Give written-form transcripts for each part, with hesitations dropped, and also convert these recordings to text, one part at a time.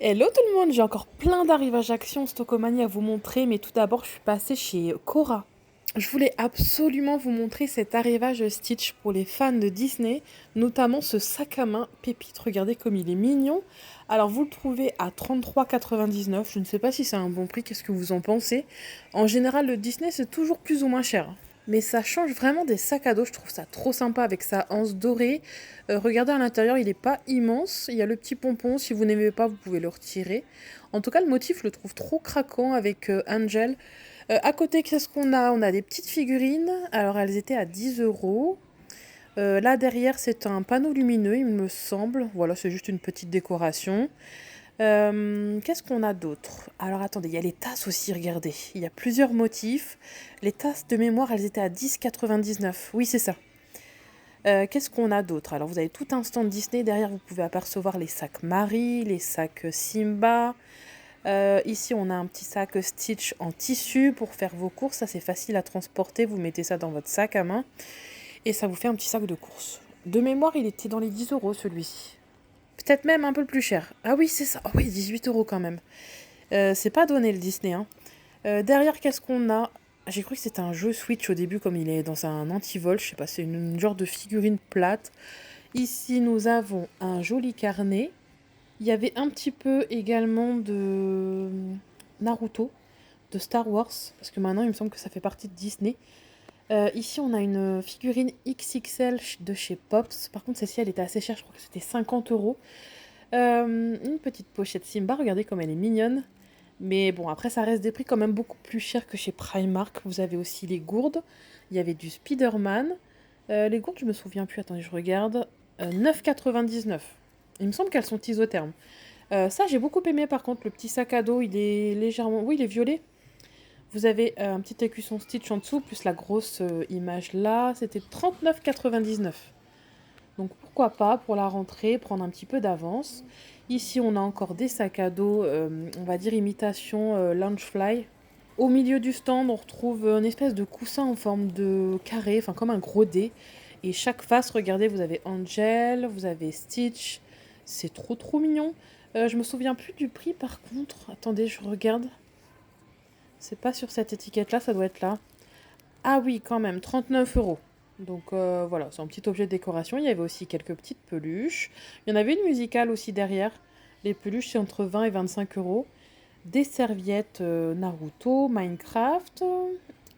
Hello tout le monde, j'ai encore plein d'arrivages actions Stockomanie à vous montrer, mais tout d'abord je suis passée chez Cora. Je voulais absolument vous montrer cet arrivage Stitch pour les fans de Disney, notamment ce sac à main pépite, regardez comme il est mignon. Alors vous le trouvez à 33,99 €, je ne sais pas si c'est un bon prix, qu'est-ce que vous en pensez? En général le Disney c'est toujours plus ou moins cher. Mais ça change vraiment des sacs à dos, je trouve ça trop sympa avec sa anse dorée. Regardez à l'intérieur, il n'est pas immense. Il y a le petit pompon, si vous n'aimez pas, vous pouvez le retirer. En tout cas, le motif, je le trouve trop craquant avec Angel. À côté, qu'est-ce qu'on a? On a des petites figurines. Alors, elles étaient à 10 €. Là, derrière, c'est un panneau lumineux, il me semble. Voilà, c'est juste une petite décoration. Qu'est-ce qu'on a d'autre? Alors attendez, il y a les tasses aussi, regardez. Il y a plusieurs motifs. Les tasses de mémoire, elles étaient à 10,99 €. Oui, c'est ça. Qu'est-ce qu'on a d'autre? Alors vous avez tout un stand Disney. Derrière, vous pouvez apercevoir les sacs Marie, les sacs Simba. Ici, on a un petit sac Stitch en tissu pour faire vos courses. Ça, c'est facile à transporter. Vous mettez ça dans votre sac à main. Et ça vous fait un petit sac de courses. De mémoire, il était dans les 10 € celui-ci. Peut-être même un peu plus cher. Ah oui, c'est ça. Oh oui, 18 € quand même. C'est pas donné le Disney, hein. Derrière, qu'est-ce qu'on a? J'ai cru que c'était un jeu Switch au début, comme il est dans un antivol. Je sais pas, c'est une genre de figurine plate. Ici, nous avons un joli carnet. Il y avait un petit peu également de Naruto, de Star Wars, parce que maintenant, il me semble que ça fait partie de Disney. Ici, on a une figurine XXL de chez Pops. Par contre, celle-ci, elle était assez chère. Je crois que c'était 50 €. Une petite pochette Simba. Regardez comme elle est mignonne. Mais bon, après, ça reste des prix quand même beaucoup plus chers que chez Primark. Vous avez aussi les gourdes. Il y avait du Spider-Man. Les gourdes, je me souviens plus. Attendez, je regarde. 9,99 €. Il me semble qu'elles sont isothermes. Ça, j'ai beaucoup aimé par contre. Le petit sac à dos, il est légèrement... Oui, il est violet. Vous avez un petit écusson Stitch en dessous, plus la grosse image là. C'était 39,99 €. Donc pourquoi pas, pour la rentrée, prendre un petit peu d'avance. Ici, on a encore des sacs à dos, on va dire imitation Loungefly. Au milieu du stand, on retrouve une espèce de coussin en forme de carré, enfin comme un gros dé. Et chaque face, regardez, vous avez Angel, vous avez Stitch. C'est trop trop mignon. Je me souviens plus du prix par contre. Attendez, je regarde. C'est pas sur cette étiquette-là, ça doit être là. Ah oui, quand même, 39 €. Donc voilà, c'est un petit objet de décoration. Il y avait aussi quelques petites peluches. Il y en avait une musicale aussi derrière. Les peluches, c'est entre 20 et 25 €. Des serviettes Naruto, Minecraft.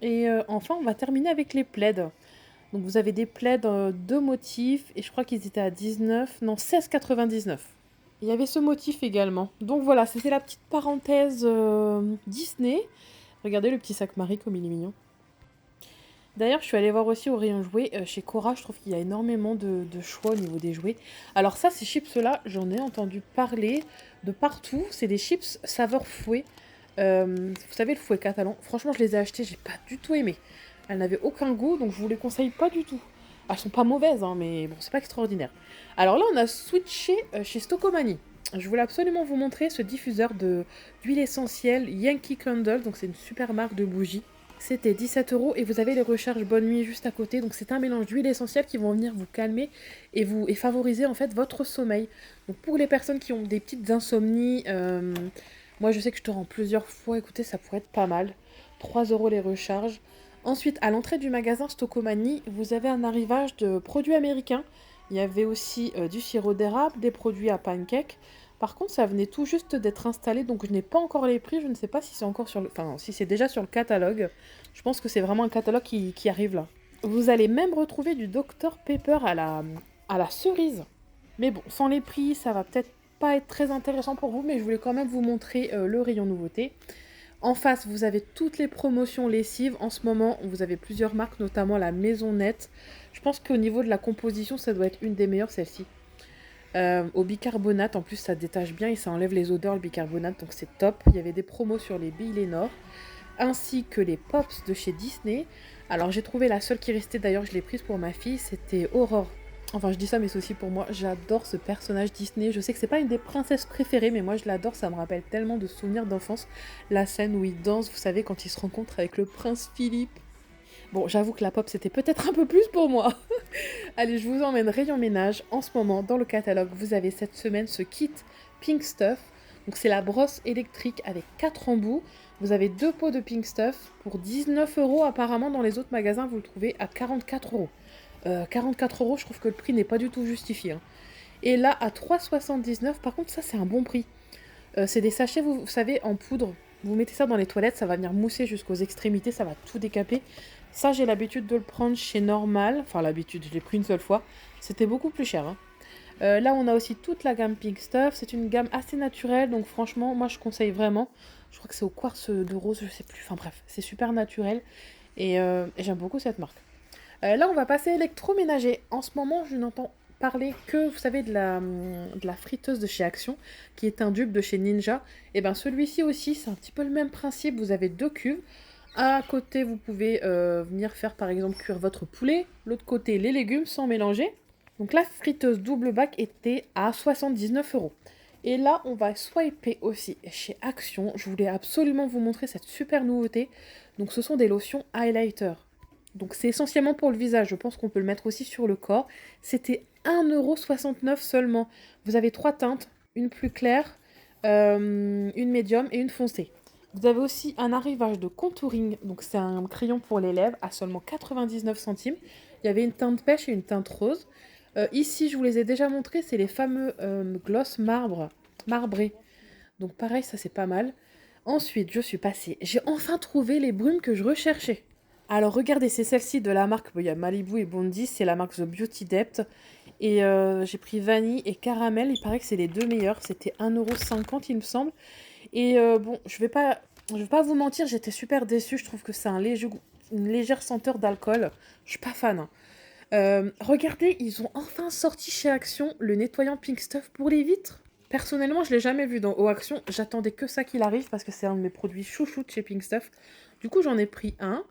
Et enfin, on va terminer avec les plaids. Donc vous avez des plaids deux motifs. Et je crois qu'ils étaient à 19, non, 16,99 €. Il y avait ce motif également. Donc voilà, c'était la petite parenthèse Disney. Regardez le petit sac Marie comme il est mignon. D'ailleurs, je suis allée voir aussi au rayon jouets. Chez Cora, je trouve qu'il y a énormément de choix au niveau des jouets. Alors ça, ces chips-là, j'en ai entendu parler de partout. C'est des chips saveur fouet. Vous savez, le fouet catalan. Franchement, je les ai achetés, j'ai pas du tout aimé. Elles n'avaient aucun goût, donc je vous les conseille pas du tout. Elles sont pas mauvaises, hein, mais bon, c'est pas extraordinaire. Alors là, on a switché chez Stockomanie. Je voulais absolument vous montrer ce diffuseur d'huile essentielle Yankee Candle. Donc c'est une super marque de bougies. C'était 17 € et vous avez les recharges bonne nuit juste à côté. Donc c'est un mélange d'huile essentielle qui vont venir vous calmer et favoriser en fait votre sommeil. Donc pour les personnes qui ont des petites insomnies, moi je sais que je te rends plusieurs fois. Écoutez, ça pourrait être pas mal. 3 € les recharges. Ensuite, à l'entrée du magasin Stockomanie, vous avez un arrivage de produits américains. Il y avait aussi du sirop d'érable, des produits à pancake. Par contre, ça venait tout juste d'être installé, donc je n'ai pas encore les prix. Je ne sais pas si c'est encore sur le... Enfin, si c'est déjà sur le catalogue. Je pense que c'est vraiment un catalogue qui arrive là. Vous allez même retrouver du Dr Pepper à la cerise. Mais bon, sans les prix, ça va peut-être pas être très intéressant pour vous, mais je voulais quand même vous montrer le rayon nouveauté. En face, vous avez toutes les promotions lessives. En ce moment, vous avez plusieurs marques, notamment la Maisonnette. Je pense qu'au niveau de la composition, ça doit être une des meilleures, celle-ci. Au bicarbonate, en plus ça détache bien et ça enlève les odeurs, le bicarbonate, donc c'est top. Il y avait des promos sur les billes Lénore, ainsi que les Pops de chez Disney. Alors j'ai trouvé la seule qui restait, d'ailleurs je l'ai prise pour ma fille, c'était Aurore. Enfin je dis ça mais c'est aussi pour moi, j'adore ce personnage Disney. Je sais que c'est pas une des princesses préférées mais moi je l'adore, ça me rappelle tellement de souvenirs d'enfance. La scène où il danse, vous savez, quand il se rencontre avec le prince Philippe. Bon, j'avoue que la pop, c'était peut-être un peu plus pour moi. Allez, je vous emmène rayon ménage. En ce moment, dans le catalogue, vous avez cette semaine ce kit Pink Stuff. Donc c'est la brosse électrique avec 4 embouts. Vous avez 2 pots de Pink Stuff pour 19 euros. Apparemment, dans les autres magasins, vous le trouvez à 44 euros. 44 euros, je trouve que le prix n'est pas du tout justifié, hein. Et là, à 3,79, par contre, ça, c'est un bon prix. C'est des sachets, vous savez, en poudre. Vous mettez ça dans les toilettes, ça va venir mousser jusqu'aux extrémités, ça va tout décaper. Ça, j'ai l'habitude de le prendre chez Normal. Enfin, l'habitude, je l'ai pris une seule fois. C'était beaucoup plus cher, hein. Là, on a aussi toute la gamme Pink Stuff. C'est une gamme assez naturelle, donc franchement, moi, je conseille vraiment. Je crois que c'est au quartz de rose, je sais plus. Enfin bref, c'est super naturel et j'aime beaucoup cette marque. Là, on va passer électroménager. En ce moment, je n'entends parler que, vous savez, de la friteuse de chez Action, qui est un dupe de chez Ninja. Et bien, celui-ci aussi, c'est un petit peu le même principe. Vous avez 2 cuves. À côté, vous pouvez venir faire, par exemple, cuire votre poulet. L'autre côté, les légumes sans mélanger. Donc la friteuse double bac était à 79 euros. Et là, on va swiper aussi chez Action. Je voulais absolument vous montrer cette super nouveauté. Donc ce sont des lotions highlighter. Donc c'est essentiellement pour le visage. Je pense qu'on peut le mettre aussi sur le corps. C'était 1,69 € seulement. Vous avez 3 teintes. Une plus claire, une médium et une foncée. Vous avez aussi un arrivage de contouring. Donc c'est un crayon pour les lèvres à seulement 99 centimes. Il y avait une teinte pêche et une teinte rose. Ici, je vous les ai déjà montrés, c'est les fameux gloss marbrés. Donc pareil, ça c'est pas mal. Ensuite, je suis passée. J'ai enfin trouvé les brumes que je recherchais. Alors regardez, c'est celle-ci de la marque, bon, il y a Malibu et Bondi, c'est la marque The Beauty Depth. Et j'ai pris vanille et caramel, il paraît que c'est les deux meilleurs. C'était 1,50 € il me semble. Et bon, je vais pas vous mentir, j'étais super déçue. Je trouve que c'est une légère senteur d'alcool. Je suis pas fan, hein. Regardez, ils ont enfin sorti chez Action le nettoyant Pink Stuff pour les vitres. Personnellement, je l'ai jamais vu au Action. J'attendais que ça qu'il arrive parce que c'est un de mes produits chouchou de chez Pink Stuff. Du coup, j'en ai pris un.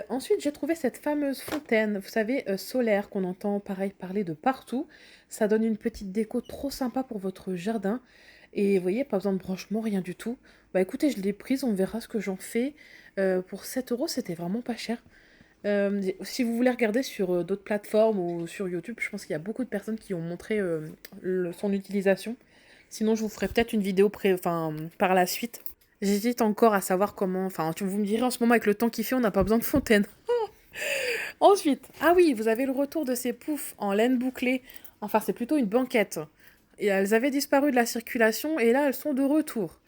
Ensuite, j'ai trouvé cette fameuse fontaine, vous savez, solaire, qu'on entend pareil parler de partout. Ça donne une petite déco trop sympa pour votre jardin. Et vous voyez, pas besoin de branchement, rien du tout. Bah écoutez, je l'ai prise, on verra ce que j'en fais. Pour 7 euros, c'était vraiment pas cher. Si vous voulez regarder sur d'autres plateformes ou sur YouTube, je pense qu'il y a beaucoup de personnes qui ont montré son utilisation. Sinon, je vous ferai peut-être une vidéo par la suite. J'hésite encore à savoir comment. Enfin, vous me direz en ce moment, avec le temps qu'il fait, on n'a pas besoin de fontaine. Ensuite, ah oui, vous avez le retour de ces poufs en laine bouclée. Enfin, c'est plutôt une banquette. Et elles avaient disparu de la circulation et là, elles sont de retour.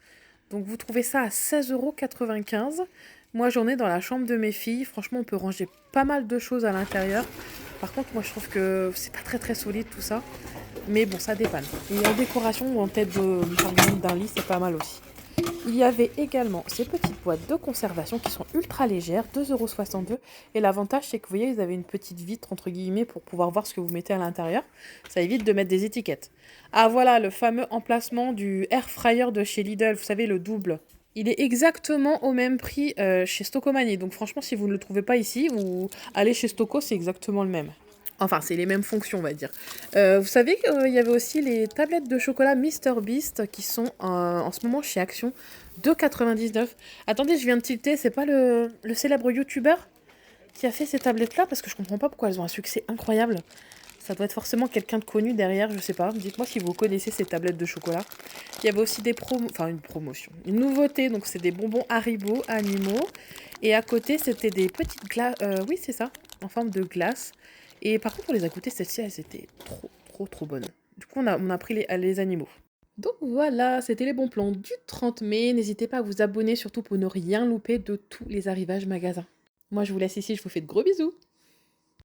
Donc vous trouvez ça à 16,95 €. Moi j'en ai dans la chambre de mes filles. Franchement, on peut ranger pas mal de choses à l'intérieur. Par contre, moi je trouve que c'est pas très très solide tout ça. Mais bon, ça dépanne. Et en décoration ou en tête par exemple, d'un lit, c'est pas mal aussi. Il y avait également ces petites boîtes de conservation qui sont ultra légères, 2,62 €. Et l'avantage, c'est que vous voyez, vous avez une petite vitre, entre guillemets, pour pouvoir voir ce que vous mettez à l'intérieur. Ça évite de mettre des étiquettes. Ah voilà, le fameux emplacement du air fryer de chez Lidl, vous savez, le double. Il est exactement au même prix chez Stocomanie. Donc franchement, si vous ne le trouvez pas ici, ou allez chez Stoco, c'est exactement le même. Enfin, c'est les mêmes fonctions, on va dire. Vous savez qu'il y avait aussi les tablettes de chocolat Mister Beast qui sont en ce moment chez Action, 2,99 €. Attendez, je viens de tilter, c'est pas le célèbre youtubeur qui a fait ces tablettes-là? Parce que je comprends pas pourquoi elles ont un succès incroyable. Ça doit être forcément quelqu'un de connu derrière, je sais pas. Dites-moi si vous connaissez ces tablettes de chocolat. Il y avait aussi une promotion, une nouveauté, donc c'est des bonbons Haribo animaux. Et à côté, c'était des petites glaces, oui c'est ça, en forme de glace. Et par contre, on les a goûtées, celles-ci, elles étaient trop, trop, trop bonnes. Du coup, on a pris les animaux. Donc voilà, c'était les bons plans du 30 mai. N'hésitez pas à vous abonner, surtout pour ne rien louper de tous les arrivages magasins. Moi, je vous laisse ici, je vous fais de gros bisous.